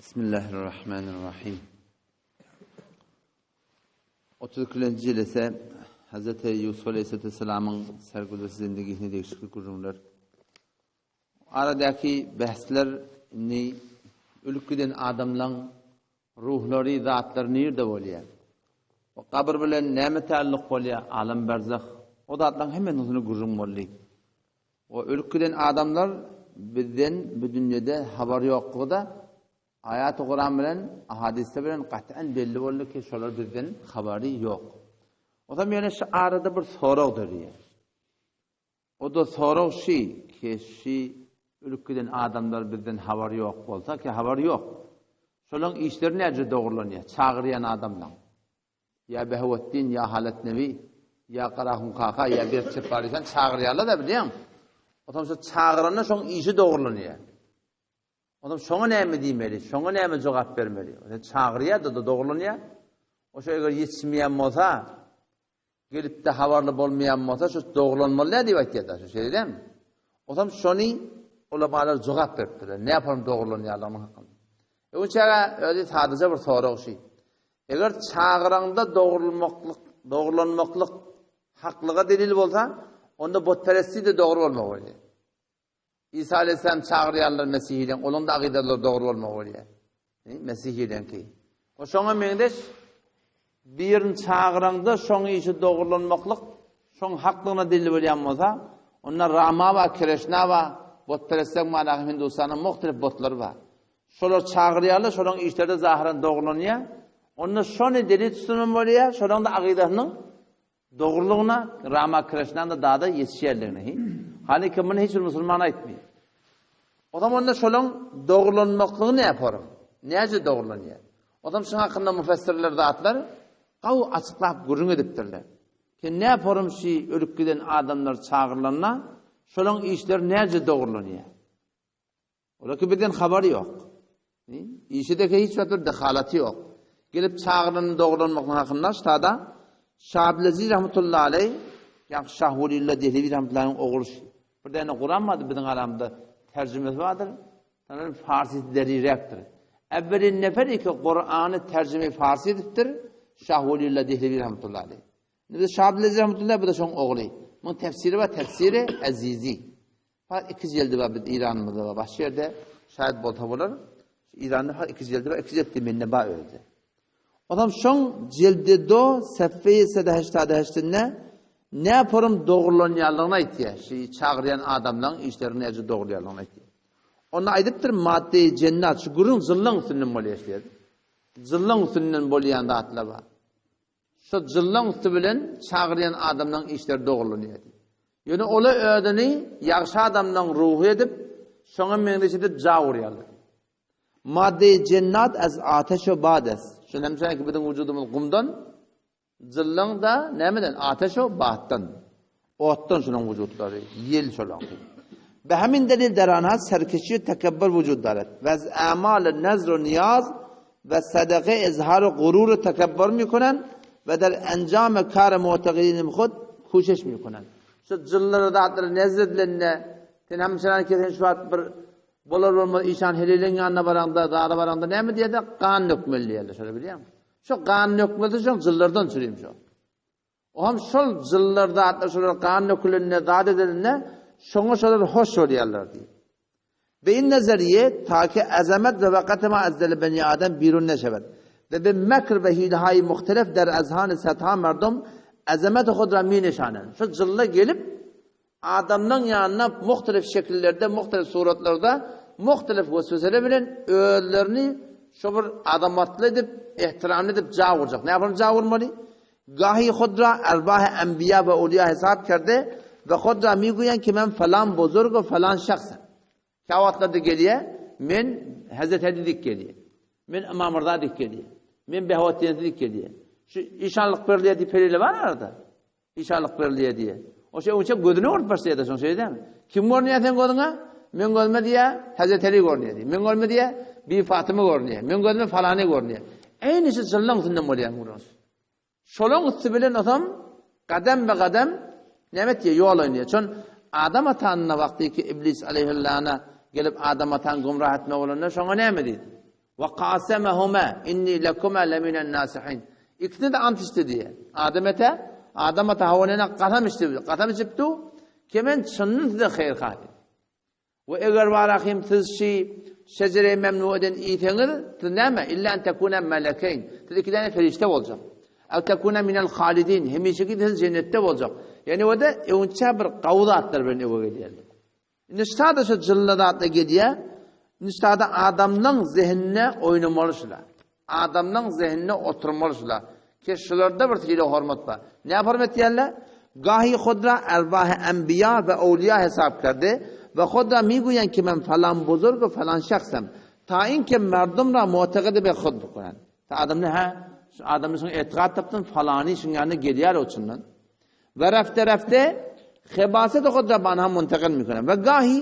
Bismillahirrahmanirrahim. 32. yıl ise Hz. Yusuf Aleyhisselam'ın sergüzü zindagini değişiklik kurumlar. Aradaki bahsler ni ülkeden adamların ruhları, zatları nerede oluyor? O kabir bilen ne taalluk oluyor? Alam barzakh. O zatların hemen uzunu kurum oluyor. O ülkeden adamlar bizden bu dünyada haber yok da ayat-ı Kur'an bilen, ahadiste bilen qat'an belli oldu ki şolar bizden haberi yok. O zaman yani şu arada bir soruqdır diye. O da soruq ki ülkeden adamlar bizden haberi yok olsa ki haberi yok. Şolun işleri nece doğrulanıyor? Çağıryan adamlar. Ya Behvettin, ya Halet Nevi, ya Qarahun Kaka, ya bir çeparisan çağıryanlar da biliyor musun? O zaman şu çağıranlar şonun işi doğrulanıyor. Adam şoňa näme diýmeli, şoňa näme jogap bermeli. Çağırýar da dogurlanýar. O şeýle ýetişmeýän bolsa, gelip de habarly bolmaýan bolsa, şu dogurlanmaly diýip aýtýar şu şeýlem. O zaman şony ulamalar jogap beripdir. Ne ýaparym dogurlanýar adamyň hakynda. Öňçäge öýle sadece bir sorak şy. Eger çağıranda dogurlanmaklyk haklyga delil bolsa, onda botperestlik de dogry bolmaly. İsa Aleyhisselam çağıryanlar Mesih'den, onun da akideleri doğru olmak oluyor. Mesih'den ki. O şoňa meňdeş birini çağıranda şoňa işi doğrulanmaklyk, şoň haklygyna delil bolýan bolsa, onda Rama we Krishna we botperestlik manahy Hindustanyň muhtelif botlary bar. Şolar çağırýarlar, şolaryň işleri zahiren doğrulanýar. Onda şony delil tutulman bolýar, şolaryň da akideleriniň doğrulugyna Rama Krishna'nın da daha da yetişýärligini. Halbuki bunu hiç Müslüman aýtmaýar. O zaman onda şolun doğrulanmaklygy ne ýaparym? Näce doğrulanýar? O zaman şoň hakynda müfessirler zatlar gaw açyklap gürüň edipdirler. Ki ne ýaparym şi ölüp giden adamlar çağırlanna, şolun işleri näce doğrulanýar? Olaki bizden habary ýok. İşideki hiç bir dehalaty ýok. Gelip çağırlanny doğrulanmaklygy hakynda ştada Şahablazi rahmetullahi aleyh, yani Şahvulillah Dehlevi rahmetullahi'nin oğlu. Bir tane Kur'an vardı bizim aramda tercümesi vardır. Sanırım Farsi derirektir. Evvelin neferi ki Kur'an'ı tercüme Farsi ediptir. Şahvulillah Dehlevi rahmetullahi aleyh. Şahablazi rahmetullahi bu da şoň oğlu. Bunun tefsiri var, tefsiri Azizi. Fakat 2 jildi var biz İran'ımızda var. Başka yerde şayet bolsa bolar. İran'da fakat 2 jildi var, 2 jildi minne ba öldü. Adam şoň jildi do sefeyi 88'ne ne ýaparym dogrulanýarlygyny aýtýar. Şi çağıryan adamlaryň işlerini näçe dogrulanýarlygyny aýtýar. Onu aýdypdyr madde cennet şu gurun zıllyň üstünden bolýar. Zıllyň üstünden bolýan zatlar bar. Şu zıllyň üstü bilen çağıryan adamlaryň işleri dogrulanýar. Ýöne ola ödüni ýagşy adamlaryň ruhy edip şoňa meňdeşide jawurýarlar. Madde cennet az ateş we bades. Şoňam ki bizim vücudumuz gumdan, zıllyň da nämeden? Ateş we bahatdan. Otdan şoňun vücudlary, yel şolan. Be hemin delil derana serkeşi tekebbür vücuddaret. Ve amal nezr ve niyaz ve sadaka izhar gurur tekebbür mikonen ve der encam kar mu'taqidin khud koşiş mikonen. Şu zıllylarda atlar nezredlenne ten hemşeran kesen şu at bir bolar olmaz işan helilen yanına baranda, dağda baranda näme diýdi? Kan nökmeli diýerler, şöyle bilýärmi? Şu kan nökmeli şu zıllardan süreyim şu. O hem şol zıllarda atlar şolar kan nökülenne, zat edilenine şoňa şolar hoş bolýarlar diýip. Beýin nazariye ta ki azamat ve vakatma azdel beni adam birun neşevet. Ve be mekr ve hilahay muhtelif der azhan satha merdum azamat khud ra mi nişanen. Şu zılla gelip adamdan yanına muhtelif şekillerde, muhtelif suratlarda, muhtelif vesveseler bilen öğülerini şu bir adamatlı edip, ihtiramlı edip cavuracak. Ne yapalım cavurmalı? Gahi khudra erbah enbiya ve uliya hesap kerdi ve khudra mi goyan ki men falan bozurg ve falan şahsım. Kavatlarda geliye, men Hazreti Ali dik geliye, men İmam Rıza dik geliye, men Behvettin dik geliye. Şu işanlık birliğe diye periyle var arada. İşanlık birliğe diye. O şey uçak gözüne orta başlaydı son şey değil mi? Kim görünüyor sen gözüne? Men gözüme diye Hazreti Ali görünüyor diye. Men gözüme diye bir Fatıma görünüyor. Men gözüme falanı görünüyor. Aynı şey zıllyň üstünden bolýan burası. Şolun üstü bilen adam kadem be kadem nämet diye yol oynayar. Çün adam atanına vakti ki İblis aleyhillâna gelip adam atan gumrah etme olanlar şoňa näme diýdi? Ve qasemehuma inni lekuma leminen nasihin. İkisini de ant içti diye. Adem'e havanına qatam içti. Qatam içiptu. Kemen çınnın de hayır kâdi. Ve eğer varahim tızşi şecere memnu eden iyitenir tınama illa en tekune melekeyn. Dedi ki tane ferişte olacak. Ev tekune minel halidin. Hemişeki de cennette olacak. Yani o da evunça bir kavda attır ben eve gidiyorlar. Niştada şu cıllada atla gidiyor. Niştada adamın zihnine oynamalısılar. Adamın zihnine oturmalısılar. Ki şularda bir tile hürmet var. Ne hürmet diyorlar? Gahi khudra ervah enbiya ve evliya hesap kardı. Ve khudra miguyen ki ben falan buzurg ve falan şahsım. Ta in ki merdum ra mu'tekidi be khud bukunan. Ta adam ne ha? Adamın sonra etiqat taptın falani için yani geliyor oçundan. Ve rafte خباست خود را به آنها منتقل میکنند و گاهی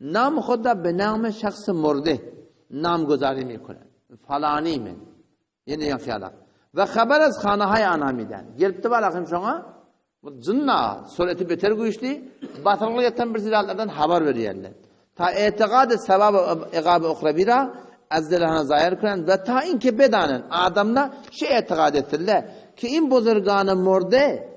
نام خود را به نام شخص مرده نامگذاری میکنند فلانی من یعنی این خیالات و خبر از خانه های آنها میدن gelip de bakayım şuna cınna sureti beter güçlü batırılıktan bir zilallardan haber veriyorlar ta etiqad-ı sevab-ı iqab-ı ukhravira azdelahına zahir kılan ve ta inki bedanen adamla şey etiqad ettiler ki in bozurganı morde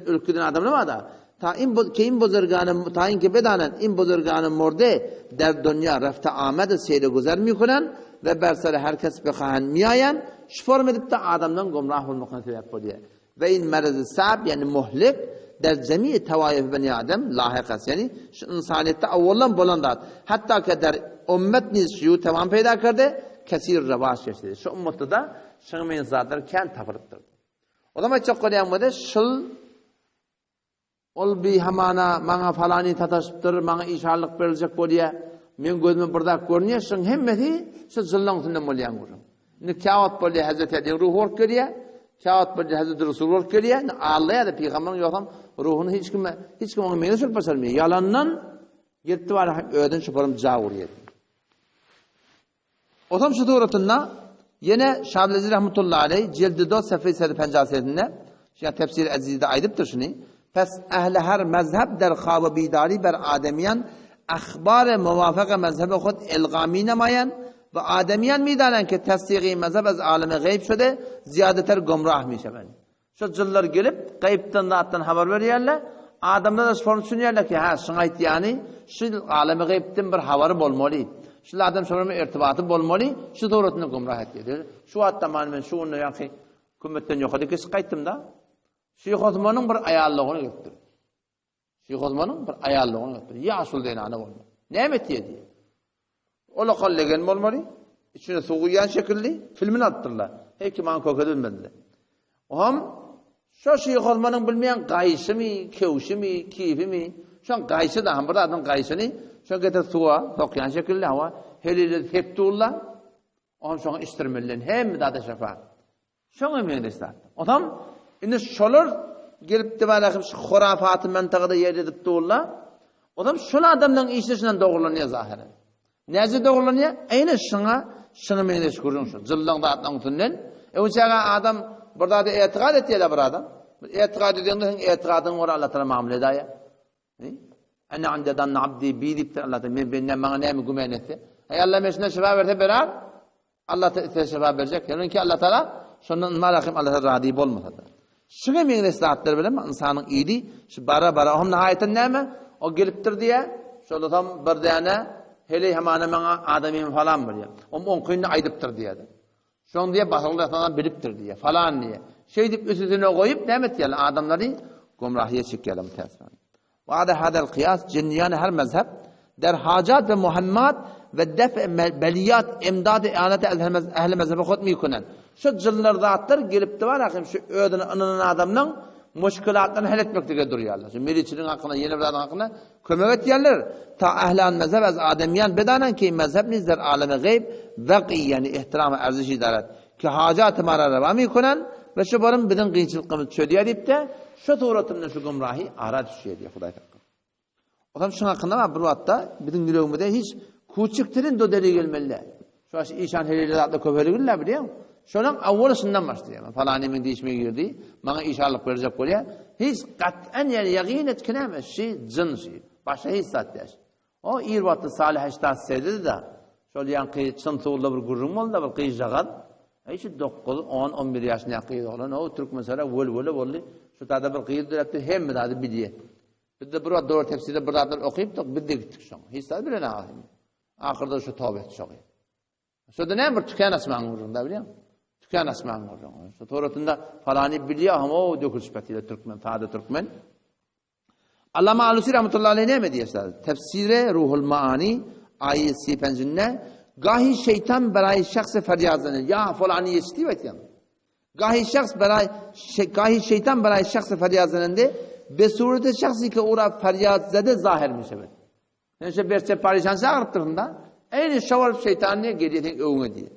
ülküden adamla mı da ta in bozurganı ta inki bedanen in bozurganı morde der dünya rafta amad seyre güzer miکنن ve bersere herkes bekahan miayen şform edip de adamdan gumrah olmakına sebep oluyor. Ve in merz-i sab yani muhlik der cemi tevayif beni adem lahikas yani şu insaniyette avvallan bolandat hatta ki der ümmet nizşiyu tamam peyda kardı kesir revaş geçti. Şu ümmette de şığmeyin zatları kent tafırıttır. O zaman çok kolayamadı şıl ol bir hamana falani tataşıptır bana işarlık verilecek boluyor. Men gözüme burada görünüyor şın hemmeti şu zıllan tünde molyan görüyor. Ne kağıt boluyor Hazreti Ali ruh ork görüyor. Kağıt boluyor Hazreti Resul ork görüyor. Allah'a da peygamberin yoksam ruhunu hiç kim onu meyne sürp basarmıyor. Yalandan gitti var öden şuparım cavur yedi. O tam şu doğrultusunda yine Şablezi rahmetullahi aleyh cildi 4 sayfa 50'sinde yani tefsir azizde aydıptır şunu. Pes ehli her mezhep der khab bidari ber ademiyan اخبار موافق مذهب خود القامی نمایند و آدمیان میدانند که تصدیق مذهب از عالم غیب شده زیاده تر گمراه میشوند. Şu cıllar gelip gayipten dağıttan haber veriyorlar. Adamlar da sorun sunuyorlar ki ha şunayt yani şu alemi gayipten bir haber olmalı. Şu adam sonra irtibatı olmalı. Şu doğrultusunda gumrah ediyor. Şu hatta manen şu onu yani kümmetten yok hadi ki kayıttım da. Şeyh Osman'ın bir ayarlığını getirdi. Şeyh Osman'ın bir ayarlığını getirdi. Ya asul deyine ana olmalı. Ne emetiye diye. Ola kallegen olmalı. İçine soğuyan şekilli filmini attırlar. Hekim an kokadılmadılar. Ham şu Şeyh Osman'ın bilmeyen gayışı mı, kevşi mi, keyfi mi? Şu an gayışı da burada adam gayışını şu an getir suğa, sokuyan şekilli hava heliyle teptuğullar. Ham şu an istirmelilerin hem de adı şefa. Şu an emeğinde ister. Adam indi şolar gelip de balakım şu hurafatı mentakada yer edip tuğullar. Adam şunu adamdan işlesinden doğrulanıyor zahiren. Nezi doğrulanıyor? Aynı şunu emeğinde şükürün şu. Zıldan da atlan tutunen. Uçağa adam burada da etiqad ettiler bir adam. Etiqad ediyorsun, etiqadın var Allah Teala muamele ediyor. Ene andedan abdi bidip de Allah Teala ben bana ne mi gümen etti? Ey Allah meşne şifa verse berar. Allah Teala şifa verecek. Yani ki Allah Teala şunun marakim Allah Teala radib olmasa. Şuna min islahatlar bilen insanın iyiliği şu bara hem nihayetin neme o geliptir diye şöyle tam bir tane hele hemen adamim falan var ya. On kıyını aydıptır diye. Şun diye basılı biliptir diye falan diye. Şey deyip üstüne koyup demet yani adamları gumrahiye çekelim tesir. Ve hadal kıyas cinniyan her mezhep der hacat ve muhammed ve def beliyat imdad i'anat ehli mezhebe khud miykunen. Şu cıllar zatlar gelip de var hakim şu ödün anının adamның müşkilatlarını hal etmekte duruyorlar. Şu meriçinin hakkında yeni bir adam hakkında kömek ettiler. Ta ehlan mezhep az ademiyan bedanen ki mezhep nizler aleme gayb vaqi yani ihtiram arziş idaret ki hacat mara reva miykunen ve şu barın bidin qiyinçilikimiz söylüyor deyip de şu doğrultusunda şu gumrahi ara düşüyor diye Xuday hakkı. Adam şunun hakkında var bir vatta bidin yüreğimde hiç küçüklerin dodeli gelmeliler. Şu işan heliyle zatla köpeli güller biliyor musun? Şunun avvalısından başlıyor. Falan emin değişmeye girdi. Bana işarlık verecek oluyor. Hiç kat'en yani yakin etkilemez. Şey cın şey. Başka hiç zaten. O irvatı salih eştah sevdi de Şol yankı çıntıwla bir gurrun bolda bir kıyjagad. Şu 9, 10, 11 yaşında kıyı olan o Türk mesela völ bolly. Şu tada bir kıyı dörepti hem mi dadı bidiye. Bir de bir doğru tefsirde bir adlar okuyup da bir de gittik şoň. Hiç tadı birine ağayım. Ahırda şu tövbe etdi şoň. Şu da ne bir tüken asman vurun da biliyor musun? Tüken asman vurun. Şu Toratında falani biliyor ama o dökülüşpetiyle Türkmen, Fada Türkmen. Allama Alusi rahmetullahi aleyh ne diyorlar? Tefsire Ruhul Maani ayet 5'inde gahi şeytan berayı şahs feryazını ya falani yetişti vet gahi şeytan berayı şahs feryazını de be surete şahsi ki ora feryaz zede zahir mişebet. Yani berçe parişan çağırttırında aynı şavar şeytan ne geliyor övüne diye.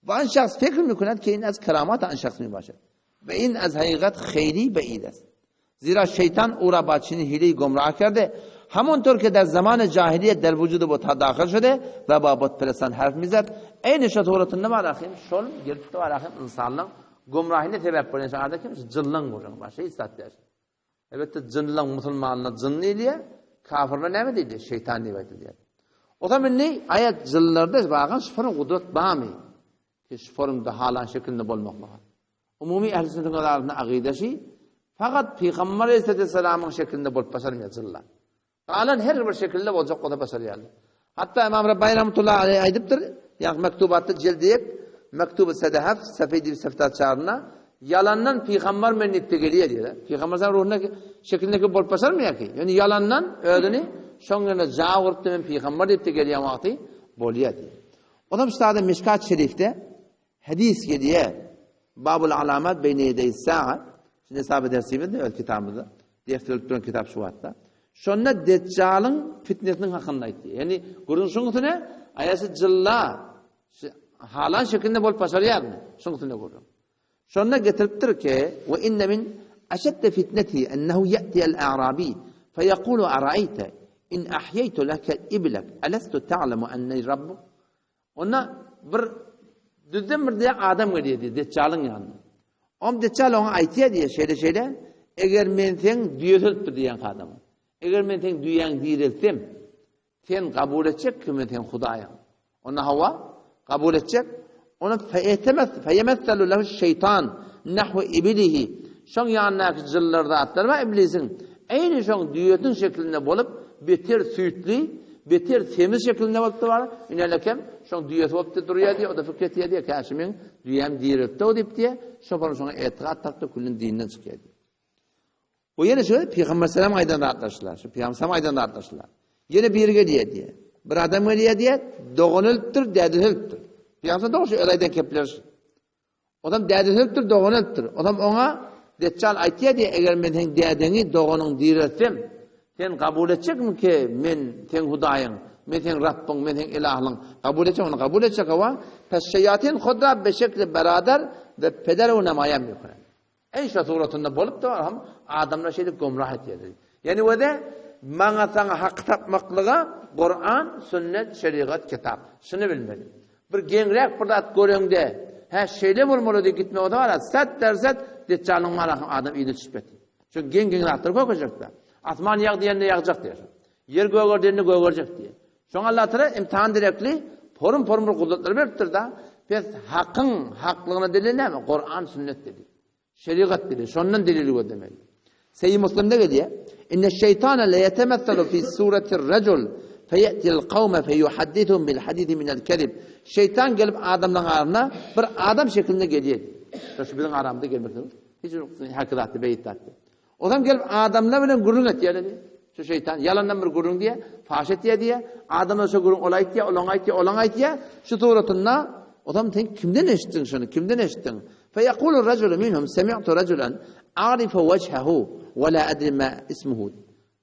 Van şahs fikir mi kunet ki in az keramat an şahs mi başlar. Ve in az hakikat khayri beides. Zira şeytan ora başını hile-i gumrah kerdi. Hamon tür ki der zamanı cahiliyet der vücudu bu tadakil şude ve babot peresan harf mizet. Aynı şatoratında var akhim şol girdi var akhim insanlığın gumrahine sebep bolýan şarda kim? Jınlaň bolýan başa isatlar. Elbette jınlaň musulmanlar jınny diye, kafirler näme diýdi? Şeytan diýip aýdylýar. O zaman ne? Ayet jınlarda bagan şifrın kudret bami. Ki şifrında halan şeklinde bolmak var. Umumi ehl-i sünnetin adamlarının aqidesi fakat Peygamber Aleyhisselam'ın şeklinde bolup başarmıyor jınlar. Alan her bir şekilde bolacak o da başarýarly. Hatta İmam Rabbani rahmetullahi aleyh aýdypdyr, ýa mektubatda jildiyek mektubu sedehaf sefedi seftat çağrına yalandan peygamber mennette geliyor diyorlar. Peygamber'in ruhuna şeklindeki bol başarmıyor ki. Yani yalandan ödünü şoňuna jawurtdy men peygamber diýip de gelýän wagty bolýar diýär. Ondan üstade Mişkat Şerif'te hadis geliyor. Babul alamat beyne yedey sa'a. Şimdi sahabe dersimizde öl kitabımızda. Defterlikten kitap şu hatta. Şonda Deccal'ın fitnesinin hakkında aytdy. Yani gurunşuňyny ne? Ayası jylla halan şeklinde bol başarýar mı? Şoňyny görürüm. Şonda getiripdir ki ve inne min aşadde fitneti ennehu ya'ti el-a'rabi feyekulu ara'ayte in ahyaytu laka iblak alastu ta'lemu enni rabbuk. Ona bir düzdem bir diye adam geliyor diye Deccal'ın yanına. Deccal ona aytiyor diye şeyde eğer men sen düýelipdir diyen adamı. Eğer men sen düýän diýilsem sen kabul edecek ki men sen Hudaýyň. Ona hava kabul edecek. Ona feyemethelu lehu şeytan nahvu ibilihi. Şoň ýanyňdaky jyllarda atlarma iblisin. Eýni şoň düýetin şeklinde bolup beter süýtli, beter temiz şeklinde bolup bar. Inelekem şoň düýet bolup durýar diýe, o da fikret diýe käşimiň düýem diýeripdi o diýip diýe. Şoňa etiqat tapdy kullun dinden çykýar. O ýene şöyle Peygamber selam aýdan atlaşdylar. Şu Peygamber selam aýdan atlaşdylar. Ýene birge diýe. Bir adam diýe, dogunulupdyr, dädilipdir. Peygamber doğuşu ölaydan kepler. Adam dädilipdir, dogunulupdyr. Adam ona Deccal aýtýar diýe, eger men sen dädeni dogunyň diýersem, sen kabul etjekmi ki men sen Hudaýyň, men sen Rabbyň, men sen ilahyň? Kabul etjek, onu kabul etjek ama peşşeyatin hudda be şekli beraber ve pedere o namayam ýoklar. En şu suratında bolup da ham adamlar şeyde gumrah etýär. Yani o da maňa saňa hak tapmaklyga Kur'an, sünnet, şeriat, kitap. Şunu bilmeli. Bir gengrek bir dat göreňde, ha şeýle bolmaly diýip gitme o da var. 100% Deccal'ın malakyn adam ýyly düşmedi. Çünkü gen raklar gökejekler. Asman ýag diýende ýagjak diýer. Yer göger diýende gögerjek diýer. Şoň Allah Taala imtihan direkli forum bir kudretler beripdir da. Biz hakyň haklygyny dilenäme? Kur'an, sünnet dedi. Şeriat dedi. Şondan delili gödemeli. Sahih Müslim'de geliyor. İnne şeytana la yetemessalu fi suretir racul feyetil kavme feyuhaddithum bil hadisi minel kelib. Şeytan gelip adamların arasına bir adam şeklinde geliyor. Şu bizim aramda gelmektedir. Hiç hakikati beyittattı. O zaman gelip adamlar bilen gurrun etýär dedi. Şu şeytan yalandan bir gurrun diye, faş etýär diye, adamlar şu gurrun olayt diye, olan aytýär. Şu suratında adam kimden eşittin şunu? Kimden eşittin? فيقول الرجل منهم سمعت رجلا أعرف وجهه ولا أدري ما اسمه.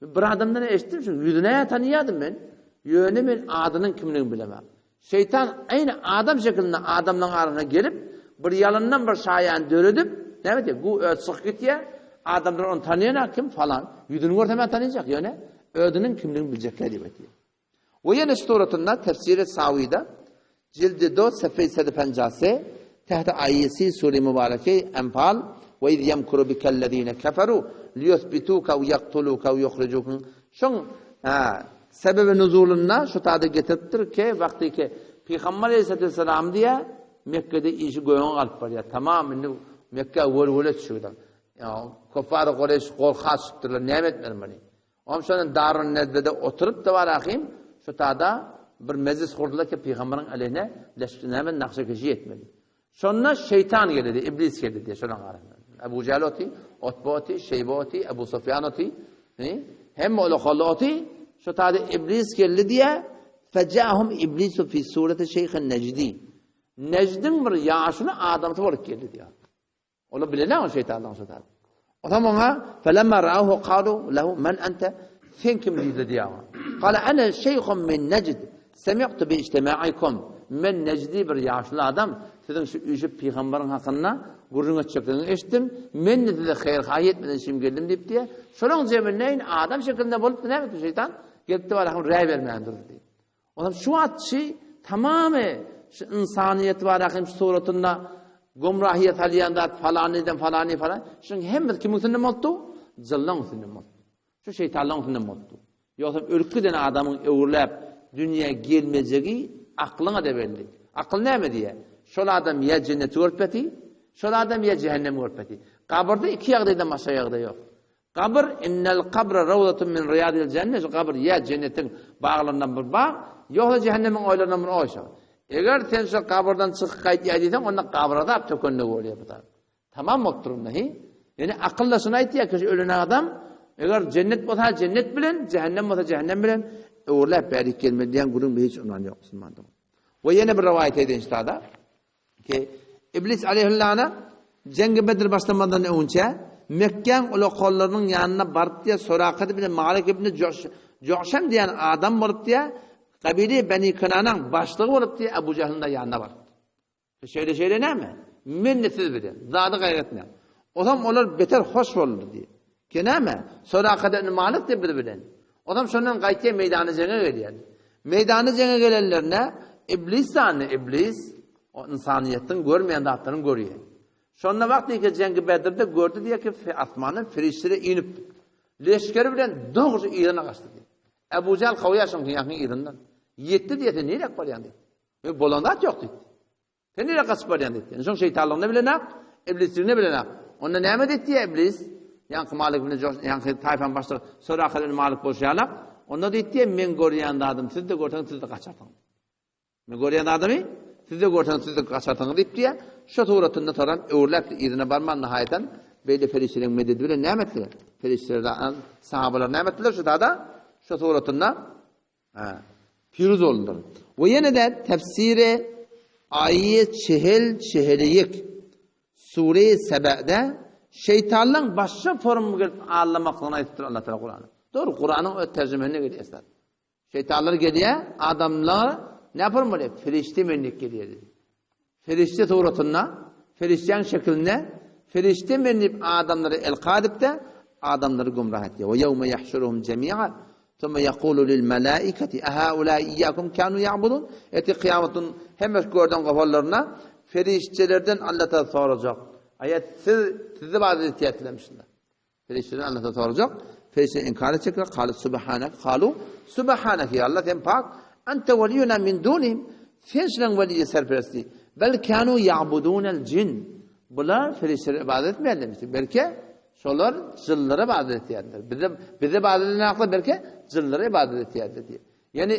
Bir adamdan eşittim çünkü yüzüne tanıyadım ben. Yönü ben adının kimliğini bilemem. Şeytan aynı adam şeklinde adamların arasına gelip bir yalandan bir şayan döredip ne diyor? Bu sık gitiye adamlar onu tanıyan kim falan. Yüzünü görse hemen tanıyacak yani. Ödünün kimliğini bilecekler diyor. O yine suratında tefsiri Savi'de cildi 4 sayfa 50 تحت آيسي سورة مباركة أنفال وإذ يمكر بك الذين كفروا ليثبتوك أو يقتلوك أو يخرجوك. شون sebebe nuzulunna şu tadı getirttir ki vakti ki Peygamber Aleyhisselam diye Mekke'de işi goyun kalıp var ya. Tamamını Mekke völ çıkıyor. Ya Kuffar-ı Kureyş korkak çıktılar. Ne etmediler beni. Onun sonra Darun Nedve'de oturup da var akıyım. Şu tada bir meclis kurdular ki Peygamber'in aleyhine hemen nakşakeşi etmedi. Sonra şeytan geldi, iblis geldi diye şuna karşı. Ebu Cehil oti, Utbe oti, Şeybe oti, Ebu Sufyan oti. Hem oğlu kollu oti. Şu tada iblis geldi diye fecahum iblisu fi sureti şeyhin Necdi. Necd'in bir yaşını adamı varıp geldi diye. Onu bilen o şeytandan şu tada. O zaman ona felemma ra'ahu qalu lehu men ente? Sen kim dedi diye. Kale ana şeyhun min Necd. Semi'tu bi ictimaikum. Men Necdi bir yaşlı adam. Sizin şu üçü peygamberin hakkında gurrun çıktığını eşittim. Men dedi hayır hayır etmeden şimdi geldim deyip diye. Şunun cebinleyin adam şeklinde bulup ne yaptı şeytan? Geldi var akım rey vermeyen durdu diye. Ondan şu atçı tamamı şu insaniyet var akım suratında gumrahiyet haliyanda falaniden falani falan. Şimdi hem kimin sınırım oldu? Zallan sınırım oldu. Şu şeytanın sınırım oldu. Yoksa ürküden adamın öğürlep dünyaya gelmeyeceği aklına da belli. Akıl ne mi diye? Şol adam ya cenneti görpeti, şol adam ya cehennem görpeti. Kabirde iki yağdaydan başka yağda yok. Kabir innel kabra ravdatun min riyadil cennet. Kabir ya cennetin bağlarından bir bağ, yoksa cehennemin oylarından bir oysa. Eğer sen şu kabirden çıkıp kayıtlayadıysan ondan kabirde hep tökönlü oluyor bu da. Tamam mı durumda? Yani akılla şuna aytıyor ki ölüne adam eğer cennet olsa cennet bilen, cehennem olsa cehennem bilen öğürlep beri kelime diyen gurun bir hiç ondan yok. Ve yine bir rivayet edin işte da ki İblis aleyhillâne Cengi Bedir başlamadan önce Mekke'nin ulu kollarının yanına barıp diye Sorakat ibn Malik ibn Coşem diyen adam barıp diye kabili Beni Kınan'ın başlığı olup diye Ebu Cehil'in de yanına var. Şöyle ne mi? Minnetsiz biri. Zadı gayret ne? O zaman onlar beter hoş oldu diye. Ki ne mi? Sorakat ibn Malik de biri bilen. O zaman şundan gaytiye meydanı cenge geliyor. Meydanı cenge gelenler ne? İblis zanne iblis. O insaniyetin görmeyen dağıtlarını görüyor. Sonra vakti ki Cengi Bedir'de gördü diye ki asmanın firişleri inip leşkeri bilen doğrusu İran'a kaçtı diye. Ebu Cehil kavuyaşın ki yakın İran'dan. Yetti diye de nereye akbaryan dedi. Bolandat yok dedi. Sen nereye kaçbaryan dedi. En son şeytanlığını bilenek, iblisliğini bilenek. Onunla ne emet etti ya iblis? Yankı Malik bin Coş, yankı tayfan başlığı, sonra akılın Malik boşayanak. Onunla da etti ya men görüyen adım, siz de görsen siz de kaçartın. Men görüyen adamı, siz de görsen siz de kaçartın deyip diye, şu tuğratında taran öğürlep idine barman nihayeten, böyle ferişlerin mededi bile ne emettiler? Ferişlerden, sahabalar ne emettiler? Şu tuğratında firuz oldular. Ve yine de tefsiri ayet çeheliyik Sure-i Sebe'de şeytanlığın başka formu gelip ağlamaklığına ayettir Allah Teala Kur'an'ı. Doğru, Kur'an'ın o tercümenine geliyor esas. Şeytanlar geliyor, adamlar ne yapar mı böyle? Ferişte menlik geliyor dedi. Ferişte tuğratına, feriştenin şekline, ferişte menlik adamları el-kadip de adamları gumrah ediyor. Ve yevme yahşuruhum cemi'a thumme yekulu lil melaiketi ehaulâ iyyakum kânû ya'budun. Eti kıyametin hemen gördüğün kafalarına feriştelerden Allah'a soracak. Ayet sizi bazı ihtiyatlamışlar. Feriştelerden Allah'a soracak. Ferişteler inkar edecekler. Kalu subhanak ya Allah sen pak. Ente veliyuna min dunihim. Sen şunun veliyi serperesti. Bel kânû ya'budûnel cin. Bunlar ferişteler ibadet etmeyenler. Belki şolar cıllara ibadet ettiler. Bize ibadet eden aklı belki cıllara ibadet ettiler diye. Yani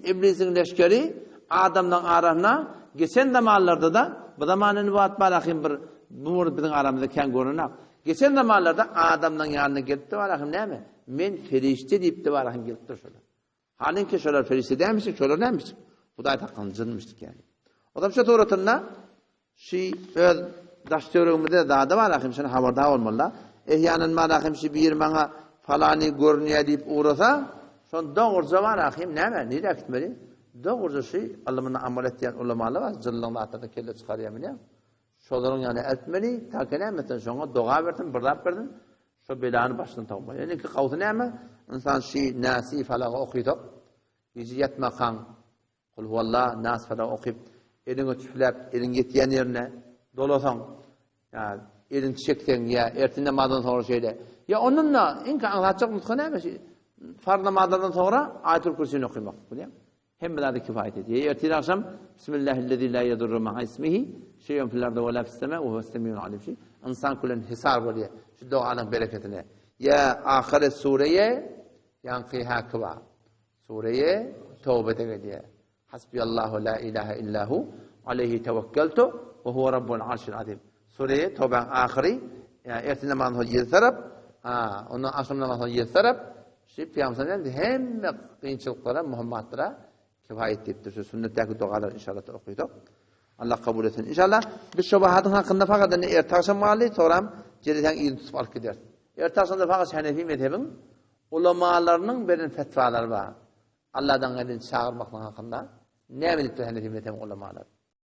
iblisin leşkeri adamdan arasına geçen zamanlarda da bu zamanın bu atbalakım bir bu bizim aramızda ken görünen. Geçen zamanlarda adamdan yanına gitti var akım ne mi? Men ferişte deyip de var akım gitti şöyle. Halin ki şolar ferişte demiştik, şolar demiştik. Bu da takkan cılmıştık yani. O da şu tuğratında öz daştörümüzde daha da var akım şimdi haberdar olmalılar. Ehyanın malakım bir yermana falani görünüyor deyip uğrasa son doğruca var akım ne mi? Nereye gitmeli? Doğruca Allah'ın amal ettiğin ulamalı var. Cıllığında atada kelle çıkarıyamıyor. Şoların yani etmeli, takine etmeden sonra doğa verdin, bırlap verdin. Şu belanı başından tavma. Yani ki kavtu ne mi? İnsan nasi falağı okuyup, yüzü yetme kan, kul huvallah, nasi falağı okuyup, elini tüflep, elin yetiyen yerine dolasan, yani elin çiçekten ya, ertinde madden sonra şeyle. Ya onunla, inka anlatacak mutlu ne mi? Farz namazlardan sonra Ayatul Kürsi'ni okumak. Hem de kifayet ediyor. Ertesi akşam Bismillahirrahmanirrahim la yedurru ma'a ismihi şeyun fil ardı ve la fis sema ve huves semiul alim. İnsan kulun hisar oluyor. Şu duanın bereketine. Ya ahire sureye yankıha kıva. Sureye tevbete geliyor. Hasbiyallahu la ilahe illahu aleyhi tevekkeltu ve huve rabbul arşil azim. Sureye tevben ahiri yani ertesi namazın yedi taraf ondan akşam namazın yedi taraf Peygamber'den hem kıyınçılıklara, muhammadlara kifayet ediptir. Şu sünnetteki dualar inşallah okuyorduk. Allah kabul etsin. İnşallah biz şubahatın hakkında fakat ertaşan mali soram ceriden iyi tutup alıp gider. Ertaşanda fakat Hanefi mezhebin ulemalarının berin fetvaları var. Allah'tan gelin çağırmakla hakkında ne biliptir Hanefi mezhebin ulemalar.